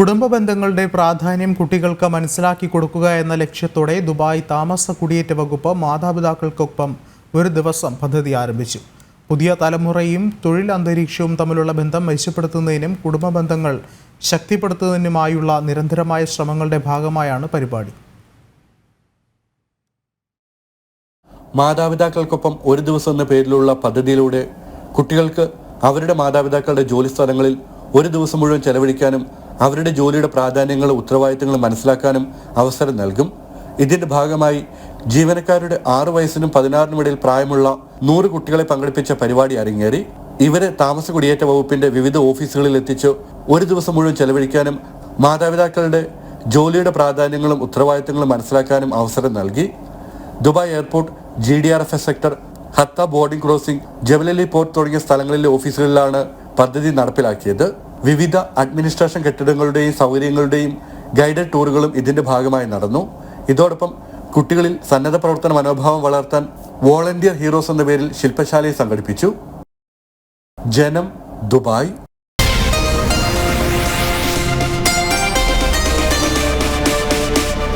കുടുംബ ബന്ധങ്ങളുടെ പ്രാധാന്യം കുട്ടികൾക്ക് മനസ്സിലാക്കി കൊടുക്കുക എന്ന ലക്ഷ്യത്തോടെ ദുബായ് താമസ കുടിയേറ്റ വകുപ്പ് മാതാപിതാക്കൾക്കൊപ്പം ഒരു ദിവസം പദ്ധതി ആരംഭിച്ചു. പുതിയ തലമുറയും തൊഴിൽ അന്തരീക്ഷവും തമ്മിലുള്ള ബന്ധം മെച്ചപ്പെടുത്തുന്നതിനും കുടുംബ ബന്ധങ്ങൾ ശക്തിപ്പെടുത്തുന്നതിനുമായുള്ള നിരന്തരമായ ശ്രമങ്ങളുടെ ഭാഗമായാണ് പരിപാടി. മാതാപിതാക്കൾക്കൊപ്പം ഒരു ദിവസം എന്ന പേരിലുള്ള പദ്ധതിയിലൂടെ കുട്ടികൾക്ക് അവരുടെ മാതാപിതാക്കളുടെ ജോലി സ്ഥലങ്ങളിൽ ഒരു ദിവസം മുഴുവൻ ചെലവഴിക്കാനും അവരുടെ ജോലിയുടെ പ്രാധാന്യങ്ങളും ഉത്തരവാദിത്തങ്ങളും മനസ്സിലാക്കാനും അവസരം നൽകും. ഇതിന്റെ ഭാഗമായി ജീവനക്കാരുടെ 6 വയസ്സിനും 16 ഇടയിൽ പ്രായമുള്ള 100 കുട്ടികളെ പങ്കെടുപ്പിച്ച പരിപാടി അരങ്ങേറി. ഇവരെ താമസ കുടിയേറ്റ വകുപ്പിന്റെ വിവിധ ഓഫീസുകളിൽ എത്തിച്ച് ഒരു ദിവസം മുഴുവൻ ചെലവഴിക്കാനും മാതാപിതാക്കളുടെ ജോലിയുടെ പ്രാധാന്യങ്ങളും ഉത്തരവാദിത്തങ്ങളും മനസ്സിലാക്കാനും അവസരം നൽകി. ദുബായ് എയർപോർട്ട്, GDRFS സെക്ടർ, ഹത്ത ബോർഡിംഗ് ക്രോസിംഗ്, ജബലലി പോർട്ട് തുടങ്ങിയ സ്ഥലങ്ങളിലെ ഓഫീസുകളിലാണ് പദ്ധതി നടപ്പിലാക്കിയത്. വിവിധ അഡ്മിനിസ്ട്രേഷൻ കെട്ടിടങ്ങളുടെയും സൗകര്യങ്ങളുടെയും ഗൈഡഡ് ടൂറുകളും ഇതിന്റെ ഭാഗമായി നടന്നു. ഇതോടൊപ്പം കുട്ടികളിൽ സന്നദ്ധ പ്രവർത്തന മനോഭാവം വളർത്താൻ വോളണ്ടിയർ ഹീറോസ് എന്ന പേരിൽ ശില്പശാലയും സംഘടിപ്പിച്ചു. ജനം, ദുബായ്.